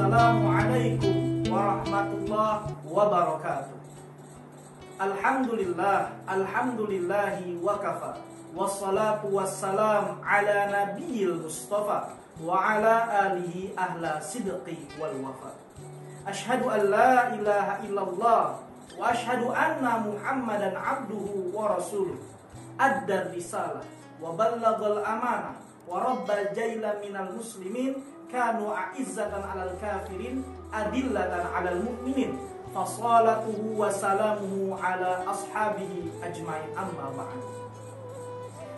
Assalamualaikum warahmatullahi wabarakatuh. Alhamdulillahi wa kafa. Wassalatu wassalam ala nabiyil mustafa wa ala alihi ahla sidqi wal wafa. Ashhadu an la ilaha illallah wa ashhadu anna Muhammadan abduhu wa rasuluh. Addar risalah wa ballaghal amanah wa rabbal jaila minal muslimin. Kanu a'izzatan 'alal kafirin adillatan 'alal mu'minin. Fasalatuhu wa salamuhu 'ala ashabihi ajmain, amma ba'd.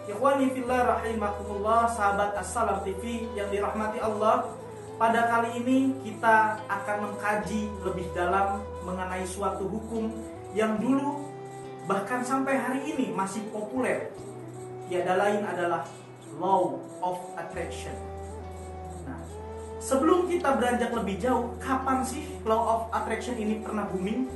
Ikhwani fillah rahimakumullah, sahabat Assalam TV yang dirahmati Allah. Pada kali ini kita akan mengkaji lebih dalam mengenai suatu hukum yang dulu bahkan sampai hari ini masih populer. Tiada lain adalah Law of Attraction. Sebelum kita beranjak lebih jauh, kapan sih Law of Attraction ini pernah booming?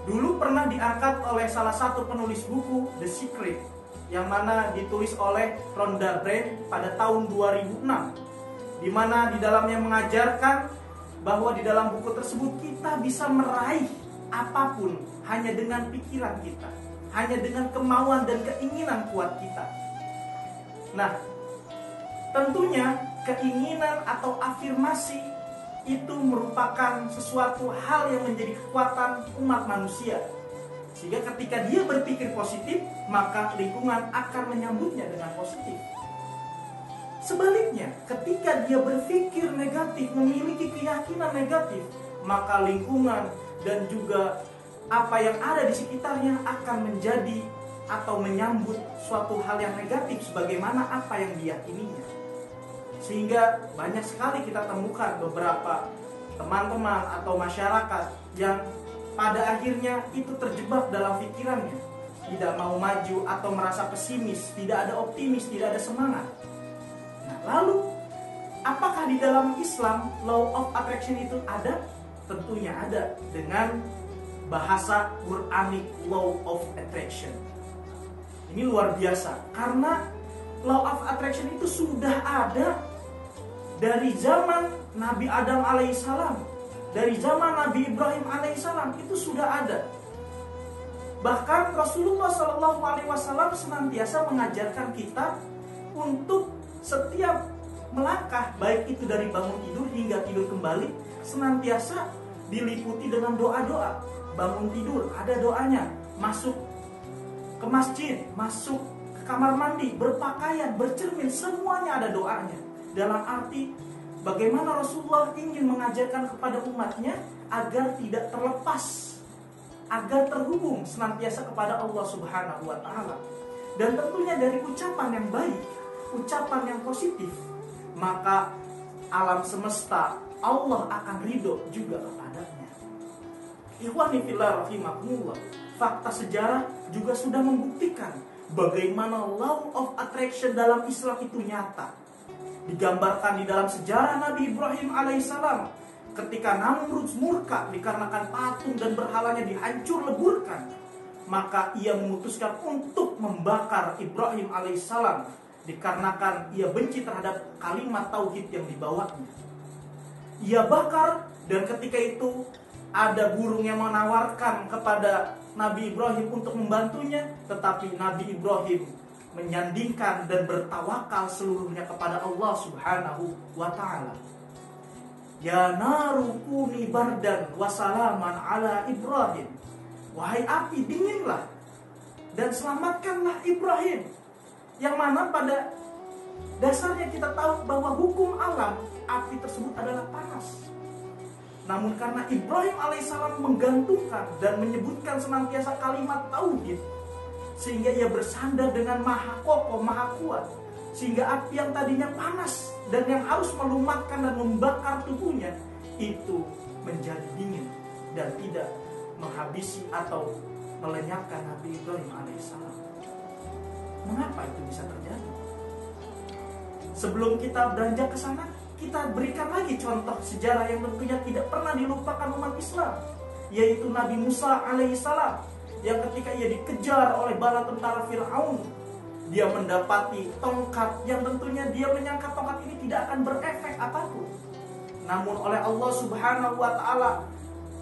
Dulu pernah diangkat oleh salah satu penulis buku The Secret, yang mana ditulis oleh Rhonda Byrne pada tahun 2006, di mana di dalamnya mengajarkan bahwa di dalam buku tersebut kita bisa meraih apapun hanya dengan pikiran kita, hanya dengan kemauan dan keinginan kuat kita. Nah, tentunya keinginan atau afirmasi itu merupakan sesuatu hal yang menjadi kekuatan umat manusia. Sehingga ketika dia berpikir positif, maka lingkungan akan menyambutnya dengan positif. Sebaliknya, ketika dia berpikir negatif, memiliki keyakinan negatif, maka lingkungan dan juga apa yang ada di sekitarnya akan menjadi atau menyambut suatu hal yang negatif sebagaimana apa yang diyakininya. Sehingga banyak sekali kita temukan beberapa teman-teman atau masyarakat yang pada akhirnya itu terjebak dalam pikirannya, tidak mau maju atau merasa pesimis, tidak ada optimis, tidak ada semangat. Nah, lalu apakah di dalam Islam Law of Attraction itu ada? Tentunya ada, dengan bahasa Quranic Law of Attraction. Ini luar biasa karena Law of Attraction itu sudah ada dari zaman Nabi Adam alaihissalam, dari zaman Nabi Ibrahim alaihissalam, itu sudah ada. Bahkan Rasulullah SAW senantiasa mengajarkan kita untuk setiap melangkah, baik itu dari bangun tidur hingga tidur kembali, senantiasa diliputi dengan doa-doa. Bangun tidur ada doanya, masuk ke masjid, masuk ke kamar mandi, berpakaian, bercermin, semuanya ada doanya. Dalam arti bagaimana Rasulullah ingin mengajarkan kepada umatnya agar tidak terlepas, agar terhubung senantiasa kepada Allah Subhanahu wa Ta'ala. Dan tentunya dari ucapan yang baik, ucapan yang positif, maka alam semesta, Allah akan ridho juga kepadanya. Ikhwani fillah rahimakumullah, fakta sejarah juga sudah membuktikan bagaimana Law of Attraction dalam Islam itu nyata. Digambarkan di dalam sejarah Nabi Ibrahim alaihissalam ketika Namrud murka dikarenakan patung dan berhalanya dihancur leburkan, maka ia memutuskan untuk membakar Ibrahim alaihissalam dikarenakan ia benci terhadap kalimat tauhid yang dibawanya. Ia bakar, dan ketika itu ada burung yang menawarkan kepada Nabi Ibrahim untuk membantunya, tetapi Nabi Ibrahim menyandingkan dan bertawakal seluruhnya kepada Allah Subhanahu wa Ta'ala. Ya naru kuni bardan wa salaman ala Ibrahim. Wahai api, dinginlah dan selamatkanlah Ibrahim. Yang mana pada dasarnya kita tahu bahwa hukum alam, api tersebut adalah panas. Namun karena Ibrahim alaihissalam menggantungkan dan menyebutkan senantiasa kalimat tauhid, sehingga ia bersandar dengan maha kokoh, maha kuat, sehingga api yang tadinya panas dan yang harus melumatkan dan membakar tubuhnya itu menjadi dingin dan tidak menghabisi atau melenyapkan Nabi Ibrahim alaihissalam. Mengapa itu bisa terjadi? Sebelum kita beranjak ke sana, kita berikan lagi contoh sejarah yang tentunya tidak pernah dilupakan umat Islam, yaitu Nabi Musa alaihissalam, yang ketika ia dikejar oleh bala tentara Fir'aun, dia mendapati tongkat yang tentunya dia menyangka tongkat ini tidak akan berefek apapun. namun oleh Allah Subhanahu wa Ta'ala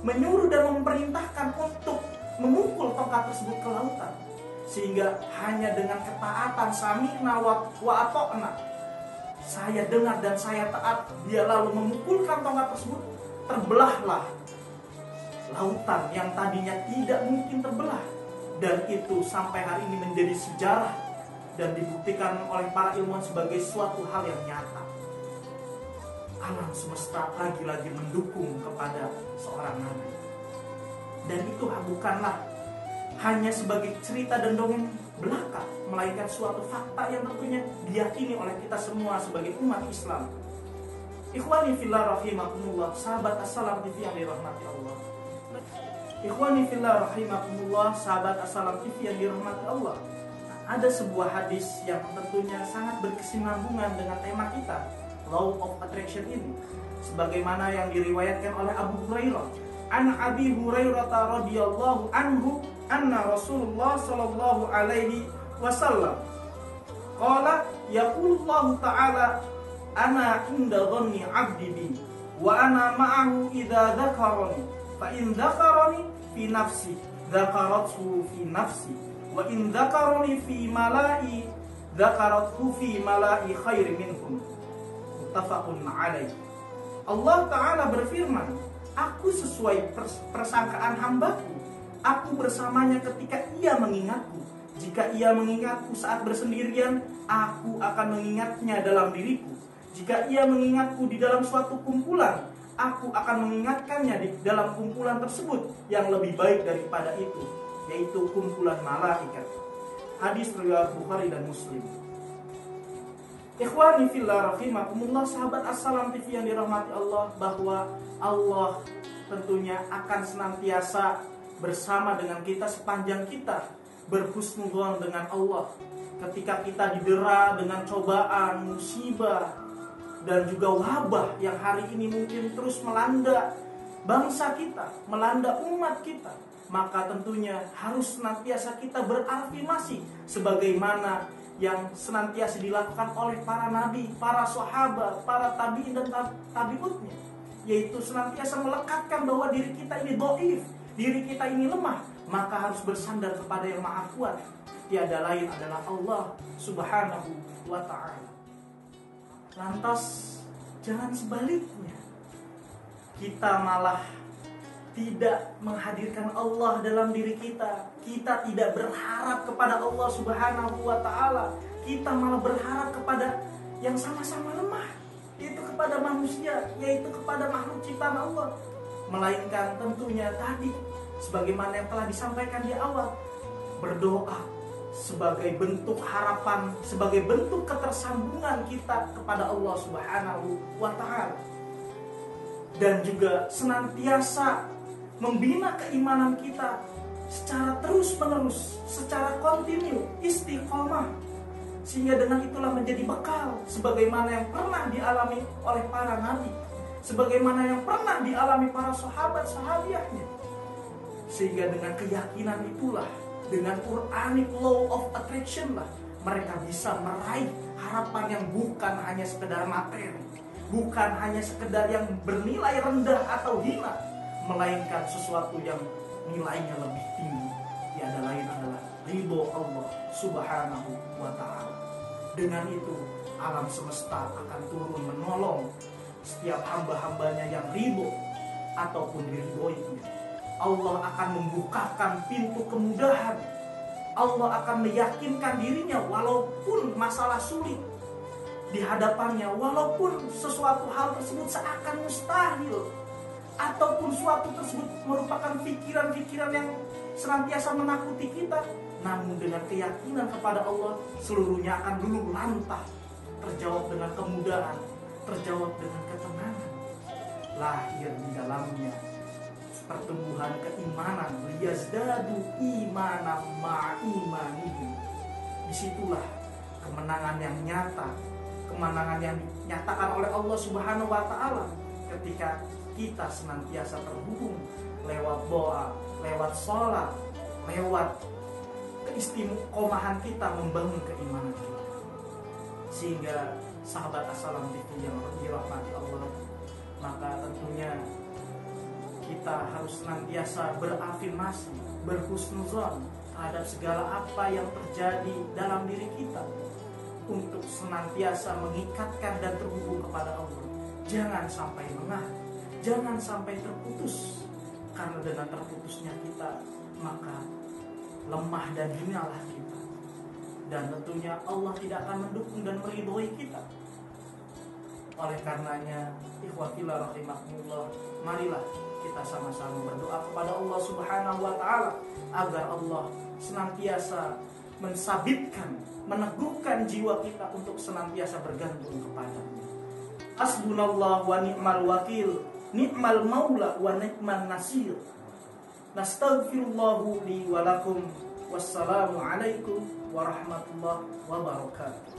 menyuruh dan memerintahkan untuk memukul tongkat tersebut ke lautan, sehingga hanya dengan ketaatan sami'na wa ata'na, saya dengar dan saya taat, dia lalu memukulkan tongkat tersebut, terbelahlah lautan yang tadinya tidak mungkin terbelah. Dan itu sampai hari ini menjadi sejarah dan dibuktikan oleh para ilmuwan sebagai suatu hal yang nyata. Alam semesta lagi-lagi mendukung kepada seorang nabi. Dan itu bukanlah hanya sebagai cerita dan dongeng belaka, melainkan suatu fakta yang tentunya diyakini oleh kita semua sebagai umat Islam. Ikhwani fillah rahimakumullah, sahabat Assalam TV yang dirahmati Allah. Ikhwani fillah rahimakumullah, sahabat Assalam TV yang dirahmati Allah. Ada sebuah hadis yang tentunya sangat berkesinambungan dengan tema kita, Law of Attraction ini, sebagaimana yang diriwayatkan oleh Abu Hurairah. An Abi Hurairah radhiyallahu anhu anna Rasulullah sallallahu alaihi wasallam qala yaqulullahu ta'ala ana inda dhanni 'abdi bi wa ana ma'ahu idza dzakarani fa in dzakarani fi nafsi dzakaratu fi nafsi wa in dzakarani fi mala'i dzakaratu fi mala'i khairin minhum. Muttafaqun alaih. Allah Ta'ala berfirman, aku sesuai persangkaan hambaku, aku bersamanya ketika ia mengingatku. Jika ia mengingatku saat bersendirian, aku akan mengingatnya dalam diriku. Jika ia mengingatku di dalam suatu kumpulan, aku akan mengingatkannya di dalam kumpulan tersebut yang lebih baik daripada itu, yaitu kumpulan malaikat. Hadis riwayat Bukhari dan Muslim. Ikhwani fillah rahimakumullah, sahabat Assalam TV yang dirahmati Allah, bahwa Allah tentunya akan senantiasa bersama dengan kita sepanjang kita berhusnudzon dengan Allah. Ketika kita didera dengan cobaan, musibah, dan juga wabah yang hari ini mungkin terus melanda bangsa kita, melanda umat kita, maka tentunya harus senantiasa kita berafirmasi sebagaimana yang senantiasa dilakukan oleh para nabi, para sahabat, para tabi'in dan tabi'utnya, yaitu senantiasa melekatkan bahwa diri kita ini dhaif, diri kita ini lemah, maka harus bersandar kepada yang maha kuat, tiada lain adalah Allah Subhanahu wa Ta'ala. Lantas jangan sebaliknya, kita malah tidak menghadirkan Allah dalam diri kita. Kita tidak berharap kepada Allah Subhanahu wa Ta'ala. Kita malah berharap kepada yang sama-sama lemah, yaitu kepada manusia, yaitu kepada makhluk ciptaan Allah. Melainkan tentunya tadi, sebagaimana yang telah disampaikan di awal, berdoa sebagai bentuk harapan, sebagai bentuk ketersambungan kita kepada Allah Subhanahu wa Ta'ala. Dan juga senantiasa membina keimanan kita secara terus-menerus, secara kontinu, istiqomah, sehingga dengan itulah menjadi bekal sebagaimana yang pernah dialami oleh para nabi, sebagaimana yang pernah dialami para sahabat-sahabiahnya. Sehingga dengan keyakinan itulah, dengan Quranic Law of Attraction lah, mereka bisa meraih harapan yang bukan hanya sekedar materi, bukan hanya sekedar yang bernilai rendah atau hina, melainkan sesuatu yang nilainya lebih tinggi, tiada lain adalah ridho Allah Subhanahu wa Ta'ala. Dengan itu alam semesta akan turun menolong setiap hamba-hambanya yang ridho ataupun diridhoinya. Allah akan membukakan pintu kemudahan. Allah akan meyakinkan dirinya walaupun masalah sulit di hadapannya, walaupun sesuatu hal tersebut seakan mustahil, ataupun suatu tersebut merupakan pikiran-pikiran yang senantiasa menakuti kita, namun dengan keyakinan kepada Allah, seluruhnya akan luluh lantah, terjawab dengan kemudahan, terjawab dengan ketenangan. Lahir di dalamnya pertumbuhan keimanan, liyazdadu imanan ma'imanihim. Disitulah kemenangan yang nyata, kemenangan yang dinyatakan oleh Allah Subhanahu wa Ta'ala ketika kita senantiasa terhubung lewat doa, lewat sholat, lewat keistiqomahan kita membangun keimanan kita. Sehingga sahabat Assalam itu yang dirahmati Allah, maka kita harus senantiasa berafirmasi, berhusnuzon terhadap segala apa yang terjadi dalam diri kita, untuk senantiasa mengikatkan dan terhubung kepada Allah. Jangan sampai lengah, jangan sampai terputus, karena dengan terputusnya kita maka lemah dan hinalah kita, dan tentunya Allah tidak akan mendukung dan meridhoi kita. Oleh karenanya, ikhwatillah rahimakumullah, marilah kita sama-sama berdoa kepada Allah Subhanahu wa taala agar Allah senantiasa mensabitkan, meneguhkan jiwa kita untuk senantiasa bergantung kepada-Nya. Hasbunallah wa ni'mal wakil, ni'mal maula wa ni'man nasir. Nastaghfirullahu li wa lakum. Wassalamu alaikum warahmatullahi wabarakatuh.